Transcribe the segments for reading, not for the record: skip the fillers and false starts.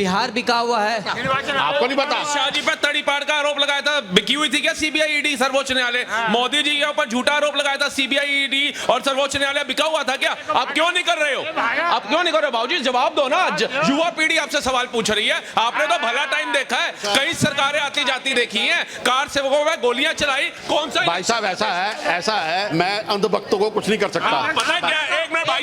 बिहार बिका हुआ है। आपको नहीं पता? शाह जी पर तड़ीपार का आरोप लगाया था, बिकी हुई थी क्या सीबीआई ईडी सर्वोच्च न्यायालय? मोदी जी के ऊपर झूठा आरोप लगाया था सीबीआई ईडी और सर्वोच्च न्यायालय, बिका हुआ था क्या? आप क्यों नहीं कर रहे हो? आप क्यों नहीं कर रहे हो? बाबूजी जवाब दो ना, युवा पीढ़ी आपसे सवाल पूछ रही है। आपने तो भला टाइम देखा है, कई सरकारें आती जाती देखी हैं, कार सेवकों में गोलियां चलाई, कौन सा? भाई साहब ऐसा है, मैं अंधभक्तों को कुछ नहीं कर सकता। पता है क्या, एक मिनट भाई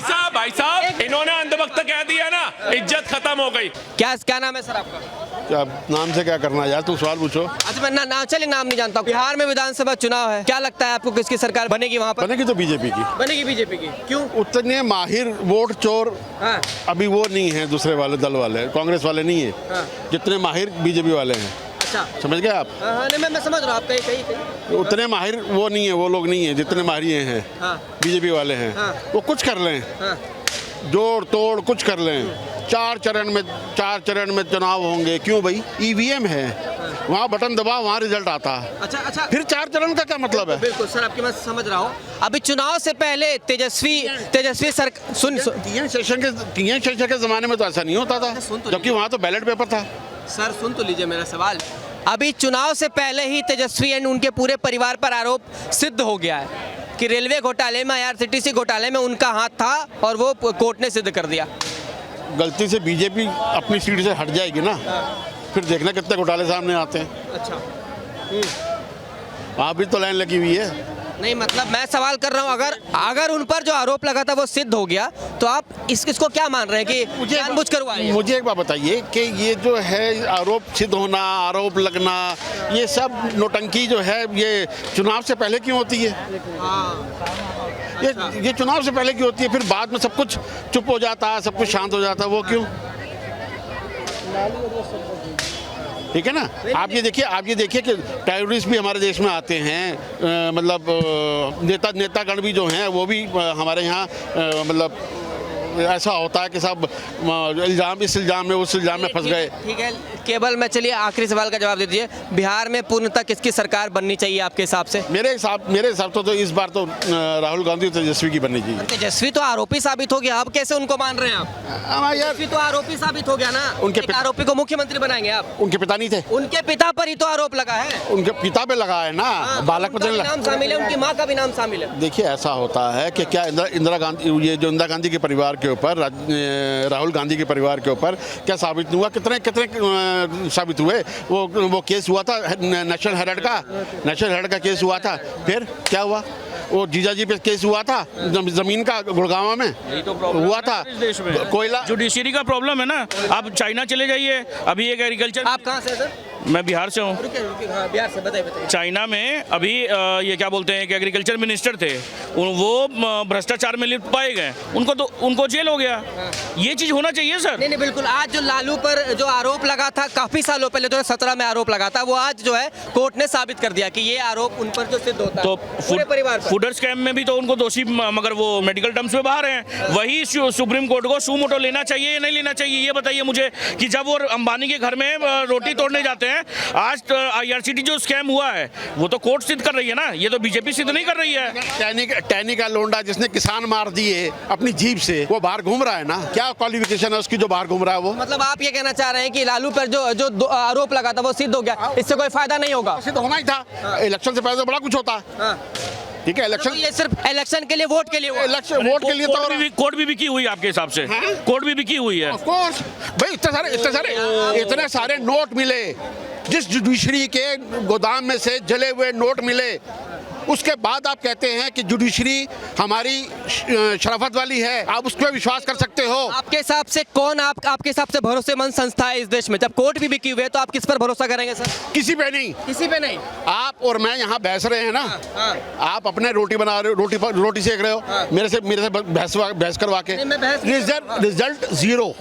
साहब, इन्होंने अंधभक्त कह दिया ना, इज्जत खत्म हो गई। क्या नाम है सर आपका? क्या नाम से क्या करना यार, तू सवाल पूछो। अच्छा मैं ना चलिए नाम नहीं जानता हूँ। बिहार में विधानसभा चुनाव है, क्या लगता है आपको किसकी सरकार बनेगी वहाँ पर? बनेगी तो बीजेपी की। बनेगी बीजेपी की, क्यों? उतने माहिर वोट चोर हाँ। अभी वो नहीं है, दूसरे वाले दल वाले, कांग्रेस वाले नहीं है। हाँ। जितने माहिर बीजेपी वाले हैं। अच्छा, समझ गए आप? हाँ, नहीं मैं समझ रहा हूँ, आप कहीं उतने माहिर वो नहीं है, वो लोग नहीं है जितने माहिर ये हैं। हाँ। बीजेपी वाले हैं। हाँ। वो कुछ कर लें, हाँ। जोड़ तोड़ कुछ कर लें। चार चरण में चुनाव होंगे, क्यों भाई? ईवीएम है, वहाँ बटन दबा वहाँ रिजल्ट आता है। अच्छा, फिर 4 चरण का क्या मतलब है? बिल्कुल सर, आपकी मैं समझ रहा हूँ। अभी चुनाव से पहले तेजस्वी सर टीएन शेषन के जमाने में तो ऐसा नहीं होता था, जबकि वहाँ तो बैलेट पेपर था। सर सुन तो लीजिए मेरा सवाल। अभी चुनाव से पहले ही तेजस्वी एंड उनके पूरे परिवार पर आरोप सिद्ध हो गया है कि रेलवे घोटाले में, IRCTC घोटाले में उनका हाथ था और वो कोर्ट ने सिद्ध कर दिया। गलती से बीजेपी अपनी सीट से हट जाएगी ना, फिर देखना कितने घोटाले सामने आते हैं। अच्छा, वहाँ भी तो लाइन लगी हुई है। नहीं मतलब मैं सवाल कर रहा हूँ, अगर उन पर जो आरोप लगा था वो सिद्ध हो गया तो आप इसको क्या मान रहे हैं कि जानबूझकर हुआ है? मुझे एक बात बताइए कि ये जो है आरोप सिद्ध होना, आरोप लगना, ये सब नौटंकी जो है ये चुनाव से पहले क्यों होती है? ये चुनाव से पहले क्यों होती है? फिर बाद में सब कुछ चुप हो जाता है, सब कुछ शांत हो जाता है, वो क्यों? ठीक है ना? आप ये देखिए कि टेररिस्ट भी हमारे देश में आते हैं, मतलब नेतागण भी जो हैं वो भी हमारे यहाँ मतलब ऐसा होता है कि सब इस इल्ज़ाम में उस इल्ज़ाम में फंस गए। ठीक है, केवल मैं चलिए आखिरी सवाल का जवाब दे दीजिए, बिहार में पूर्णतः किसकी सरकार बननी चाहिए आपके हिसाब से? मेरे हिसाब तो इस बार तो राहुल गांधी और तेजस्वी की बननी चाहिए। तेजस्वी तो आरोपी साबित हो गया, आप कैसे उनको मान रहे हैं? आप तेजस्वी तो आरोपी साबित हो गया ना, उनके आरोपी को मुख्यमंत्री बनाएंगे आप? उनके पिता नहीं थे? उनके पिता पर ही तो आरोप लगा है। उनके पिता पे लगा है ना, बालक पर नाम शामिल है, उनकी माँ का भी नाम शामिल है। देखिए ऐसा होता है कि क्या इंदिरा गांधी के परिवार के ऊपर, राहुल गांधी के परिवार के ऊपर क्या साबित हुआ? कितने साबित हुए? वो केस हुआ था नेशनल हेराल्ड का केस हुआ था, फिर क्या हुआ? वो जीजाजी पे केस हुआ था जमीन का, गुड़गांव में तो हुआ था। कोयला जुडिशरी का प्रॉब्लम है ना। आप चाइना चले जाइए, अभी एक एग्रीकल्चर। आप कहाँ से सर? मैं बिहार से हूँ। बिहार से, बताइए। चाइना में अभी ये क्या बोलते हैं कि एग्रीकल्चर मिनिस्टर थे, वो भ्रष्टाचार में लिप्त पाए गए, उनको जेल हो गया। ये चीज़ होना चाहिए सर। नहीं बिल्कुल। आज जो लालू पर जो आरोप लगा था काफी सालों पहले 2017 में आरोप लगा था, वो आज जो है कोर्ट ने साबित कर दिया कि ये आरोप उन पर जो सिद्ध होता है। तो पूरे परिवार पर। फूडर स्कैम में भी तो उनको दोषी, मगर वो मेडिकल टर्म्स में बाहर हैं। वही सुप्रीम कोर्ट को सू मोटो लेना चाहिए या नहीं लेना चाहिए, ये बताइए मुझे। कि जब वो अंबानी के घर में रोटी तोड़ने जाते हैं, आज IRCTC जो स्कैम हुआ है वो तो कोर्ट सिद्ध कर रही है ना, ये तो बीजेपी सिद्ध नहीं कर रही है। टैनी का लोंडा जिसने किसान मार दिए अपनी जीप से, वो बाहर घूम रहा है ना। क्या क्वालिफिकेशन है उसकी जो बाहर घूम रहा है वो? मतलब आप ये कहना चाह रहे हैं कि लालू पर जो आरोप लगा था वो सिद्ध हो गया, इससे कोई फायदा नहीं होगा? सिद्ध होना ही था। इलेक्शन से पहले तो बड़ा कुछ होता। ठीक है, इलेक्शन ये सिर्फ इलेक्शन के लिए, वोट के लिए, इलेक्शन वोट के लिए तो कोर्ट भी बिकी हुई है आपके हिसाब से? कोर्ट भी बिकी हुई है भाई। इतने सारे नोट मिले, जिस जुडिशरी के गोदाम में से जले हुए नोट मिले, उसके बाद आप कहते हैं कि जुडिशरी हमारी शराफत वाली है, आप उस पर विश्वास कर सकते हो? आपके हिसाब से कौन आपके हिसाब से भरोसेमंद संस्था है इस देश में? जब कोर्ट भी बिकी हुई है तो आप किस पर भरोसा करेंगे सर? किसी पे नहीं। आप और मैं यहाँ बहस रहे हैं ना। आप अपने रोटी बना रहे हो, रोटी सेक रहे हो, मेरे से बहस करवा के। Result zero.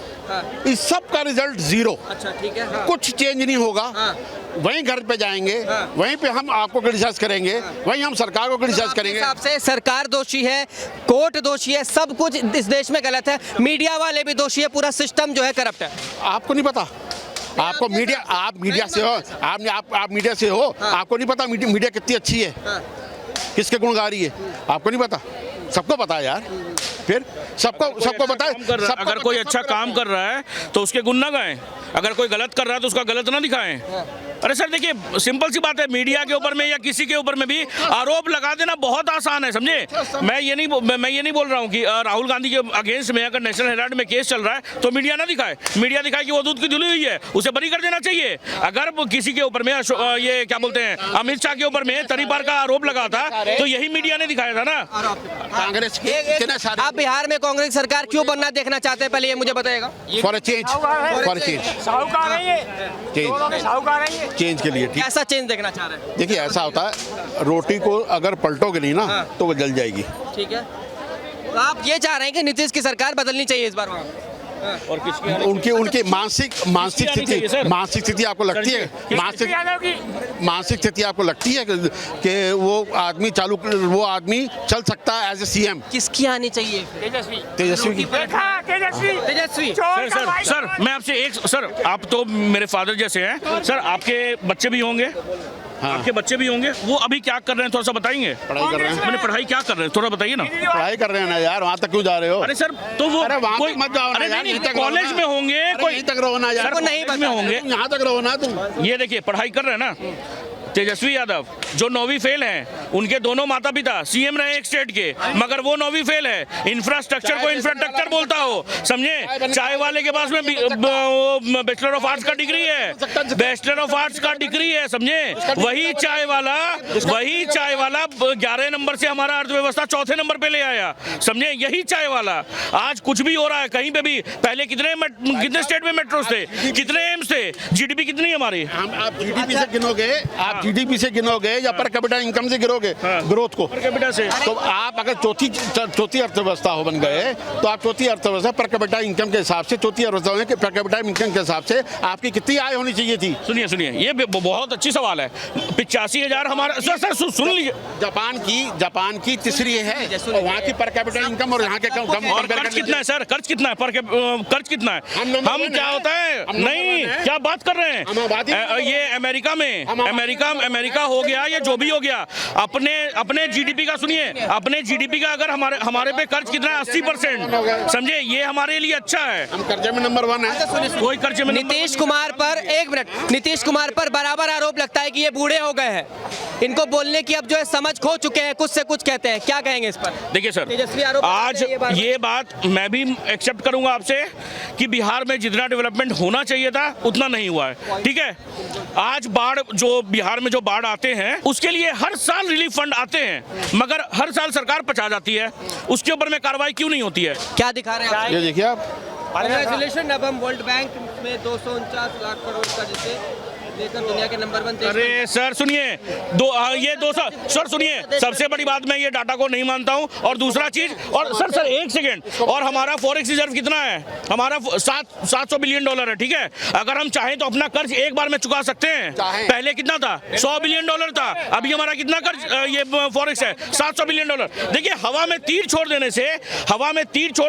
इस सब का रिजल्ट जीरो। अच्छा ठीक है। कुछ चेंज नहीं होगा। वहीं घर पे जाएंगे, वहीं पे हम आपको क्रिटिसाइज करेंगे, वहीं हम सरकार को क्रिटिसाइज करेंगे। हिसाब से सरकार दोषी है, कोर्ट दोषी है, सब कुछ इस देश में गलत है, मीडिया वाले भी दोषी है, पूरा सिस्टम जो है करप्ट है। आपको नहीं पता? आपको आप मीडिया से हो, आप मीडिया से हो, आपको नहीं पता मीडिया कितनी अच्छी है, किसके गुण गा रही है? आपको नहीं पता? सबको पता है यार, फिर सबको पता है। अगर कोई अच्छा काम कर रहा है तो उसके गुण ना गाएं, अगर कोई गलत कर रहा है तो उसका गलत ना दिखाएं। अरे सर देखिए, सिंपल सी बात है, मीडिया के ऊपर में या किसी के ऊपर में भी आरोप लगा देना बहुत आसान है, समझे। मैं ये नहीं बोल रहा हूँ कि राहुल गांधी के अगेंस्ट में अगर नेशनल हेराल्ड में केस चल रहा है तो मीडिया ना दिखाए, मीडिया दिखाए कि वो दूध की धुली हुई है, उसे बरी कर देना चाहिए। अगर किसी के ऊपर में ये क्या बोलते हैं, अमित शाह के ऊपर में तरीपार का आरोप लगा था तो यही मीडिया ने दिखाया था ना। कांग्रेस के इतने सारे, आप बिहार में कांग्रेस सरकार क्यों बनना देखना चाहते हैं, पहले ये मुझे बताइएगा। फॉर अ चेंज, चेंज के लिए, ठीक। कैसा चेंज देखना चाह रहे हैं? देखिए ऐसा होता है, रोटी को अगर पलटोगे नहीं ना तो वो जल जाएगी। ठीक है, तो आप ये चाह रहे हैं कि नीतीश की सरकार बदलनी चाहिए इस बार वहाँ? और किसकी उनकी मानसिक स्थिति आपको लगती है, मानसिक स्थिति आपको लगती है कि वो आदमी चल सकता है एज ए सीएम? किसकी आनी चाहिए? तेजस्वी की। तेजस्वी। सर मैं आपसे एक, सर आप तो मेरे फादर जैसे हैं सर, आपके बच्चे भी होंगे? हाँ। आपके बच्चे भी होंगे, वो अभी क्या कर रहे हैं थोड़ा सा बताएंगे? पढ़ाई कर रहे हैं। मैंने पढ़ाई क्या कर रहे हैं थोड़ा बताइए ना। पढ़ाई कर रहे हैं ना यार, वहाँ तक क्यों जा रहे हो? अरे सर तो वो कोई मत जाओ ना यार, कॉलेज में होंगे, कोई तक रहो ना यार, नहीं में होंगे, यहाँ तक रहो ना तुम। ये देखिए पढ़ाई कर रहे हैं ना तेजस्वी यादव, जो 9वीं फेल हैं, उनके दोनों माता पिता सीएम रहे एक स्टेट के, मगर वो 9वीं फेल है। इंफ्रास्ट्रक्चर को इंफ्रास्ट्रक्चर बोलता हो, समझे। चाय वाले के पास में बैचलर ऑफ आर्ट्स का डिग्री है, बैचलर ऑफ आर्ट्स का डिग्री है, समझे। वही चाय वाला 11 नंबर से हमारा अर्थव्यवस्था 4थे नंबर पे ले आया, समझे। यही चाय वाला आज कुछ भी हो रहा है कहीं पे भी। पहले कितने स्टेट में मेट्रोस थे, कितने एम्स थे, जीडीपी कितनी हमारी? आप जीडीपी से गिनोगे, आप जीडीपी से गिनोगे या पर कैपिटा इनकम से गिनोगे? ग्रोथ को पर कैपिटा से। तो आप अगर चौथी अर्थव्यवस्था हो बन गए तो आप चौथी अर्थव्यवस्था पर कैपिटा इनकम के हिसाब से, चौथी अर्थव्यवस्था पर कैपिटा इनकम के हिसाब से आपकी कितनी आय होनी चाहिए थी? सुनिए ये बहुत अच्छी सवाल है। 85,000 हमारा सर सुन लीजिए। जापान की तीसरी है और वहाँ की पर कैपिटा इनकम और यहाँ के कम। और कर्ज कितना है सर? कर्ज कितना है? कर्ज कितना है? हम क्या होता है, नहीं क्या बात कर रहे हैं? ये अमेरिका हो गया, ये जो भी हो गया, अपने जीडीपी का सुनिए, अपने जीडीपी का अगर हमारे पे कर्ज कितना है 80%, समझे। ये हमारे लिए अच्छा है, हम कर्जे में नंबर 1 है। कोई कर्जे में नीतीश कुमार पर, एक मिनट, नीतीश कुमार पर बराबर आरोप लगता है कि ये बूढ़े हो गए हैं, इनको बोलने की अब जो है समझ खो चुके हैं, कुछ से कुछ कहते हैं, क्या कहेंगे इस पर? देखिए सर, तेजस्वी आरोप आज ये बात मैं भी एक्सेप्ट करूंगा आपसे कि बिहार में जितना डेवलपमेंट होना चाहिए था उतना नहीं हुआ है, ठीक है। आज बिहार में जो बाढ़ आते हैं उसके लिए हर साल रिलीफ फंड आते हैं, मगर हर साल सरकार पचा जाती है, उसके ऊपर में कार्रवाई क्यों नहीं होती है? क्या दिखा रहे हैं आप? ये देखिए आप, कांग्रेचुलेशन, अब हम वर्ल्ड बैंक में 249 लाख करोड़ का जिसे लेकर दुनिया के नंबर 1 देश। अरे सर सुनिए, ये 200 सर सुनिए, सबसे बड़ी बात मैं ये डाटा को नहीं मानता हूँ। और दूसरा चीज, और सर एक सेकेंड, और हमारा फॉरेक्स रिजर्व कितना है? हमारा 700 बिलियन डॉलर है, ठीक है। अगर हम चाहें तो अपना कर्ज एक बार में चुका सकते हैं। पहले कितना था? 100 बिलियन डॉलर था, अभी हमारा कितना कर्ज ये फॉरेक्स है? 700 बिलियन डॉलर। देखिए हवा में तीर छोड़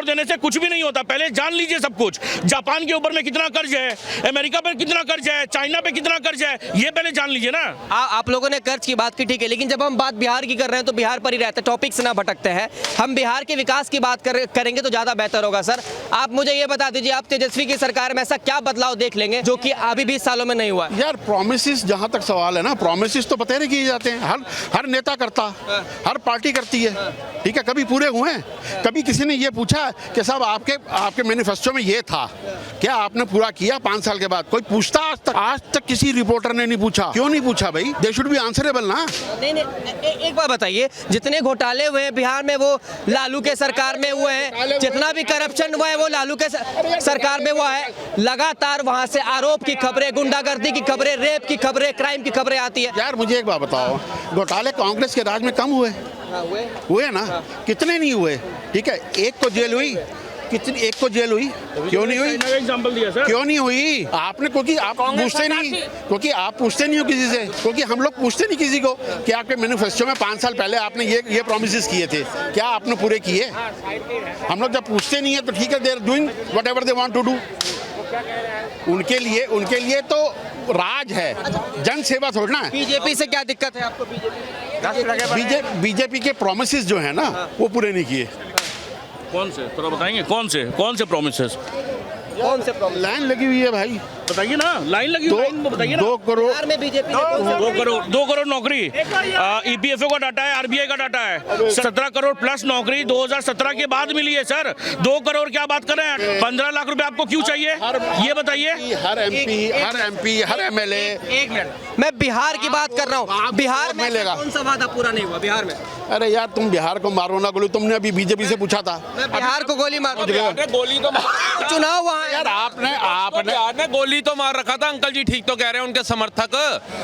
देने से कुछ भी नहीं होता, पहले जान लीजिए सब कुछ। जापान के ऊपर में कितना कर्ज है, अमेरिका पर कितना कर्ज है, चाइना पे कितना कर्ज है, ये पहले जान लीजिए ना। आप लोगों ने कर्ज की बात की, ठीक है, लेकिन जब हम बात बिहार की कर रहे हैं तो बिहार पर ही रहते, टॉपिक से ना भटकते हैं। हम बिहार के विकास की बात करेंगे तो ज्यादा बेहतर होगा। सर आप मुझे ये बता दीजिए, आप तेजस्वी की सरकार में ऐसा क्या बदलाव देख लेंगे जो कि अभी 20 सालों में नहीं हुआ? यार प्रोमिस, जहाँ तक सवाल है ना, प्रोमिस तो पता नहीं किए जाते हैं, हर नेता करता, हर पार्टी करती है, ठीक है। कभी पूरे हुए हैं? कभी किसी ने ये पूछा कि साहब आपके मैनिफेस्टो में ये था, क्या आपने पूरा किया 5 साल के बाद? कोई पूछता आज तक किसी रिपोर्टर ने नहीं पूछा। क्यों नहीं पूछा भाई? दे शुड बी आंसरेबल ना। नहीं, एक बात बताइए, जितने घोटाले हुए हैं बिहार में वो लालू के सरकार में हुए हैं, जितना भी करप्शन हुआ है वो लालू के सरकार में हुआ है। लगातार वहां से आरोप की खबरें, गुंडागर्दी की खबरें, रेप की खबरें, क्राइम की खबरें आती है। यार मुझे एक बात बताओ, घोटाले कांग्रेस के राज में कम हुए ना? कितने नहीं हुए? ठीक है, एक को जेल हुई, एक को जेल हुई, क्यों नहीं हुई? एग्जांपल दिया सर, क्यों नहीं हुई? आपने, क्योंकि आप पूछते नहीं हो किसी से, क्योंकि हम लोग पूछते नहीं किसी को कि आपके मैनिफेस्टो में 5 साल पहले आपने ये प्रॉमिसेस किए थे, क्या आपने पूरे किए? हम लोग जब पूछते नहीं है तो ठीक है, they are doing whatever they want to do. उनके लिए तो राज है, जन सेवा थोड़ी ना है। बीजेपी से क्या दिक्कत है आपको? बीजेपी के प्रोमिसेस जो है ना वो पूरे नहीं किए। कौन से थोड़ा बताएंगे? कौन से प्रोमिसेस? कौन से प्रॉब्लम? लाइन लगी हुई है भाई, बताइए ना, लाइन लगी हुई, लाइन बताइए ना। 2 करोड़ बिहार में बीजेपी ने कौन सा 2 करोड़ नौकरी, ईपीएफओ का डाटा है, आरबीआई का डाटा है। 17 करोड़ प्लस नौकरी 2017 के बाद मिली है सर। 2 करोड़ क्या बात कर रहे हैं? 15 लाख रुपए आपको क्यों चाहिए ये बताइए। हर एमपी हर एमएलए। एक मिनट, मैं बिहार की बात कर रहा हूँ। बिहार में मिलेगा। कौन सा वादा पूरा नहीं हुआ बिहार में? अरे यार तुम बिहार को मारो ना गोली, तुमने अभी बीजेपी से पूछा था। मैं बिहार को गोली मार गोली तो चुनाव वहाँ है। यार आपने बिहार ने गोली तो मार रखा था। अंकल जी ठीक तो कह रहे हैं उनके समर्थक।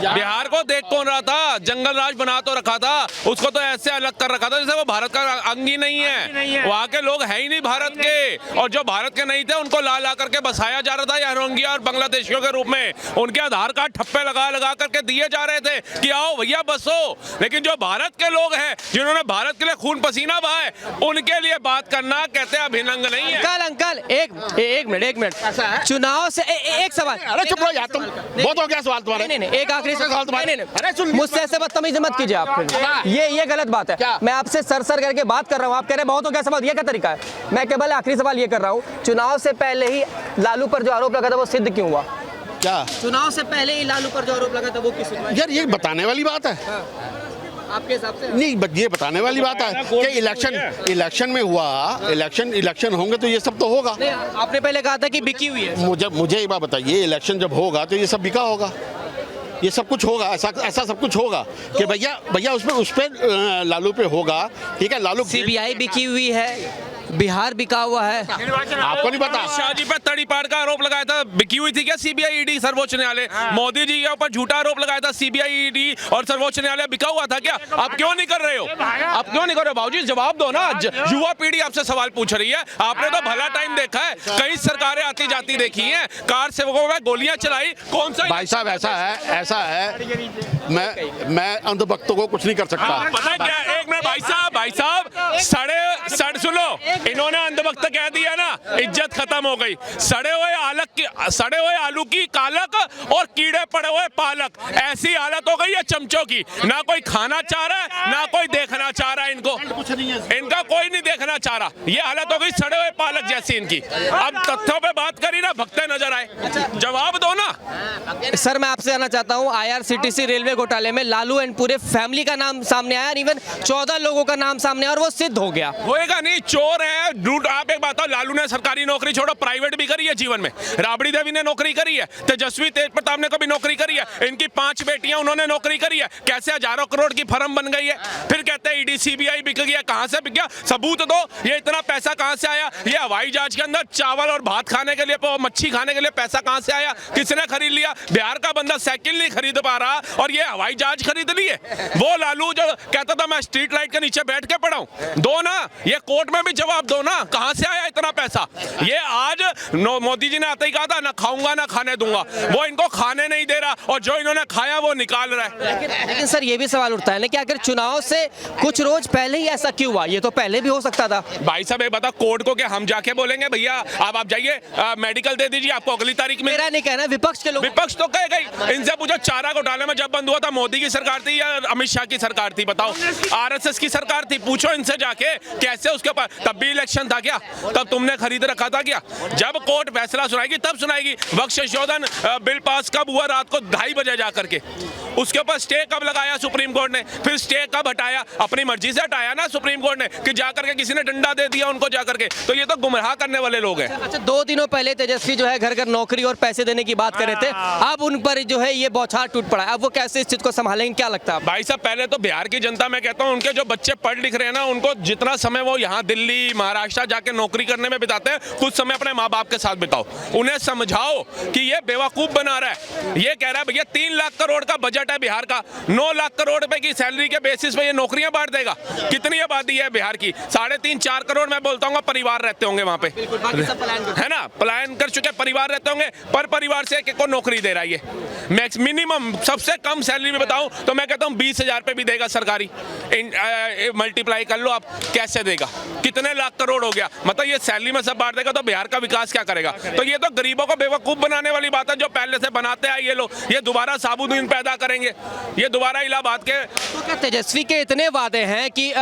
बिहार को देख कौन रहा था? जंगल राज बना तो रखा था, उसको तो ऐसे अलग कर रखा था जैसे वो भारत का अंग ही नहीं है। वहाँ के लोग है ही नहीं भारत के, और जो भारत के नहीं थे उनको ला ला करके बसाया जा रहा था या रोहिंग्या और बांग्लादेशियों के रूप में। उनके आधार कार्ड ठप्पे लगा लगा करके दिए जा रहे थे कि आओ भैया बसो। लेकिन जो भारत के लोग हैं जिन्होंने भारत के लिए खून पसीना बहाए, उनके लिए बात करना कहते हैं अभिनंग नहीं है। अंकल एक मिनट चुनाव से एक सवाल। अरे चुप रहो यार, तुम बहुत हो गया सवाल तुम्हारे। नहीं एक आखिरी सवाल तुम्हारे। अरे सुन, मुझसे ऐसे बदतमीजी मत कीजिए आप फिर। ये गलत बात है। मैं आपसे सर करके बात कर रहा हूँ, आप कह रहे हैं बहुत हो गया सवाल। ये क्या तरीका है? मैं केवल आखिरी सवाल ये कर रहा हूँ, चुनाव से पहले ही लालू पर जो आरोप लगा था वो सिद्ध क्यों हुआ? क्या चुनाव से पहले ही लालू पर जो आरोप लगा था वो किस यार ये बताने वाली बात है? आपके हिसाब से नहीं, ये बताने वाली बात है कि इलेक्शन में हुआ, इलेक्शन होंगे तो ये सब तो होगा। नहीं, आपने पहले कहा था कि बिकी हुई है। मुझे एक बात बताइए, इलेक्शन जब होगा तो ये सब बिका होगा, ये सब कुछ होगा, ऐसा सब कुछ होगा कि भैया उस पे लालू पे होगा। ठीक है, लालू सीबीआई बिकी हुई है, बिहार बिका हुआ है। आपको नहीं पता? शाह जी पे तड़ीपार का आरोप लगाया था, बिकी हुई थी क्या सीबीआई ईडी सर्वोच्च न्यायालय? मोदी जी के ऊपर झूठा आरोप लगाया था सीबीआई ईडी और सर्वोच्च न्यायालय, बिका हुआ था क्या? आप क्यों नहीं कर रहे हो? आप क्यों नहीं कर रहे हो? बाबूजी जवाब दो ना। युवा पीढ़ी आपसे सवाल पूछ रही है। आपने तो भला टाइम देखा है, कई सरकारें आती जाती देखी हैं, कार सेवकों में गोलियां चलाई। कौन सा भाई साहब ऐसा है मैं अंधभक्तों को कुछ नहीं कर सकता। पता है क्या? एक मिनट भाई साहब सड़ सुनो, इन्होंने अंधभक्त कह दिया ना, इज्जत खत्म हो गई। सड़े हुए आलू की कालक और कीड़े पड़े हुए पालक, ऐसी हालत हो गई है चमचों की। ना कोई खाना चाह रहा है, ना कोई देखना चाह रहा है इनका कोई नहीं देखना चाह रहा। ये हालत हो गई सड़े हुए पालक जैसी इनकी। अब तथ्यों पे बात करी ना, भक्ते नजर आए। जवाब दो ना। सर मैं आपसे जानना चाहता हूँ, IRCTC रेलवे घोटाले में लालू एंड पूरे फैमिली का नाम सामने आया, इवन 14 लोगों का नाम सामने आया और वो सिद्ध हो गया। होएगा नहीं, चोर है। आप एक बात बताओ, लालू ने सरकारी नौकरी छोड़ो प्राइवेट भी करी है जीवन में। राबड़ी देवी ने नौकरी करी है, तेजस्वी तेज प्रताप ने कभी नौकरी करी है, इनकी 5 बेटियां उन्होंने नौकरी करी है। कैसे हजारों करोड़ की फर्म बन गई है। फिर कहते हैं ईडी सीबीआई बिक गया। कहां से बिक गया? सबूत दो। ये इतना पैसा कहां से आया? ये हवाई जहाज के अंदर चावल और भात खाने के लिए, मच्छी खाने के लिए पैसा कहां से आया? किसने खरीद लिया? बिहार का बंदा साइकिल नहीं खरीद पा रहा और ये हवाई जहाज खरीद लिए। वो लालू जो कहता था मैं स्ट्रीट लाइट के नीचे बैठ के पढ़ा हूं, दो ना, ये कोर्ट में भी जवाब दो ना, कहां से आया इतना पैसा? ये आज मोदी जी ने आते ही कहा था ना खाऊंगा ना खाने दूंगा, वो इनको खाने नहीं दे रहा और जो इन्होंने खाया वो निकाल रहा है। लेकिन सर ये भी सवाल उठता है ना कि अगर चुनाव से कुछ रोज पहले ही ऐसा क्यों हुआ? ये तो पहले भी हो सकता था। भाई साहब ये बता, कोर्ट को क्या हम जाके बोलेंगे भैया अब आप जाइए मेडिकल दे दीजिए, आपको अगली तारीख में? मेरा नहीं कहना, विपक्ष के लोग। विपक्ष तो कहेगा। इनसे पूछो चारा घोटाले में जब बंद हुआ था, मोदी की सरकार थी या अमित शाह की सरकार थी? बताओ। आरएसएस की सरकार थी। पूछो इनसे जाके कैसे उसके ऊपर, तब भी इलेक्शन था क्या? तब तुमने खरीद रखा था क्या? जब कोर्ट फैसला सुनाएगी तब सुनाएगी। वक्त संशोधन बिल पास कब हुआ? रात को 2:30 बजे जाकर के। उसके ऊपर स्टे कब लगाया सुप्रीम कोर्ट ने? फिर स्टे कब हटाया? अपनी मर्जी से हटाया ना सुप्रीम कोर्ट ने, कि जाकर के किसी ने डंडा दे दिया उनको जाकर के। तो ये तो गुमराह करने वाले लोग हैं। अच्छा 2 दिनों पहले तेजस्वी जो है घर घर नौकरी और पैसे देने की बात कर रहे थे, अब उन पर जो है ये बौछार टूट पड़ा है। अब वो कैसे इस चीज को संभालेंगे, क्या लगता है? भाई साहब पहले तो बिहार की जनता, मैं कहता हूं उनके जो बच्चे पढ़ लिख रहे हैं ना, उनको जितना समय वो यहाँ दिल्ली महाराष्ट्र जाके नौकरी करने में बिताते हैं, कुछ समय अपने माँ बाप के साथ बिताओ। उन्हें समझाओ कि ये बेवकूफ बना रहा है। ये कह रहा है भैया 3 लाख करोड़ का बजट है बिहार का, 9 लाख करोड़ रुपए की सैलरी के बेसिस पे ये नौकरियां बांट देगा। कितनी आबादी है बिहार की? 3.5-4 करोड़ मैं बोलता हूँ परिवार रहते होंगे वहां पे, है ना? पलायन कर चुके परिवार रहते होंगे, पर परिवार से एक को नौकरी दे रहा है ये, मैक्स मिनिमम सबसे कम सैलरी में बताऊं तो मैं कहता हूं 20,000 पे भी देगा सरकारी। मल्टीप्लाई कर लो आप, कैसे देगा, कितने लाख करोड़ हो गया, मतलब ये सैलरी में सब बांट देगा तो बिहार का विकास क्या करेगा। तो ये तो गरीबों को बेवकूफ बनाने वाली बात है जो पहले से बनाते हैं ये लोग। ये दोबारा साबुद्दीन पैदा करेंगे, ये दोबारा इलाहाबाद के। तो क्या तेजस्वी के इतने वादे हैं कि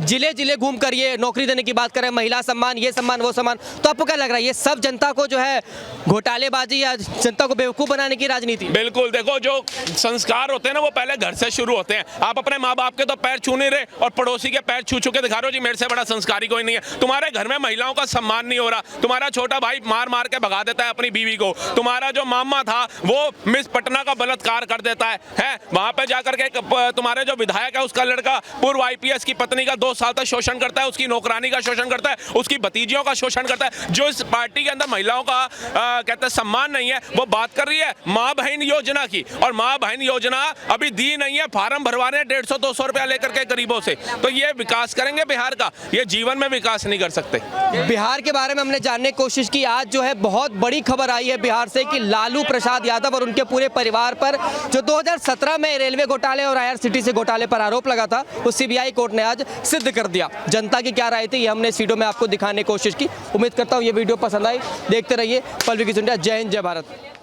जिले जिले घूम कर ये नौकरी देने की बात करें, महिला सम्मान, ये सम्मान, वो सम्मान, तो आपको क्या लग रहा है ये सब जनता को जो है घोटालेबाजी या जनता को बेवकूफ बनाने की राजनीति? बिल्कुल, देखो जो संस्कार होते हैं ना वो पहले घर से शुरू होते हैं। आप अपने माँ बाप के तो पैर छू नहीं रहे और पड़ोसी के पैर छू के दिखा रहे हो जी मेरे से बड़ा संस्कारी कोई नहीं है। तुम्हारे घर में महिलाओं का सम्मान नहीं हो रहा, तुम्हारा छोटा भाई मार मार के भगा देता है अपनी बीवी को, तुम्हारा जो मामा था वो मिस पटना का बलात्कार कर देता है वहां पे जाकर के तुम्हारे जो विधायक है उसका लड़का पूर्व IPS की पत्नी का 2 साल तक शोषण करता है, उसकी नौकरानी का शोषण करता है, उसकी भतीजियों का शोषण करता है। जो इस पार्टी के अंदर महिलाओं का कहते हैं सम्मान नहीं है, वो बात कर रही है माँ बहन योजना की, और माँ बहन योजना अभी दी नहीं है, फार्म भरवाने 150-200 रुपया लेकर के गरीबों से। तो ये विकास करेंगे बिहार का? ये जीवन में विकास नहीं कर सकते। बिहार के बारे में हमने जानने की कोशिश की। आज जो है बहुत बड़ी खबर आई है बिहार से कि लालू प्रसाद यादव और उनके पूरे परिवार पर जो 2017 में रेलवे घोटाले और IRCTC घोटाले पर आरोप लगा था वो CBI कोर्ट ने आज सिद्ध कर दिया। जनता की क्या राय थी ये हमने इस वीडियो में आपको दिखाने की कोशिश की। उम्मीद करता हूँ ये वीडियो पसंद आई। देखते रहिए पल विकी सुंडिया। जय हिंद, जय भारत।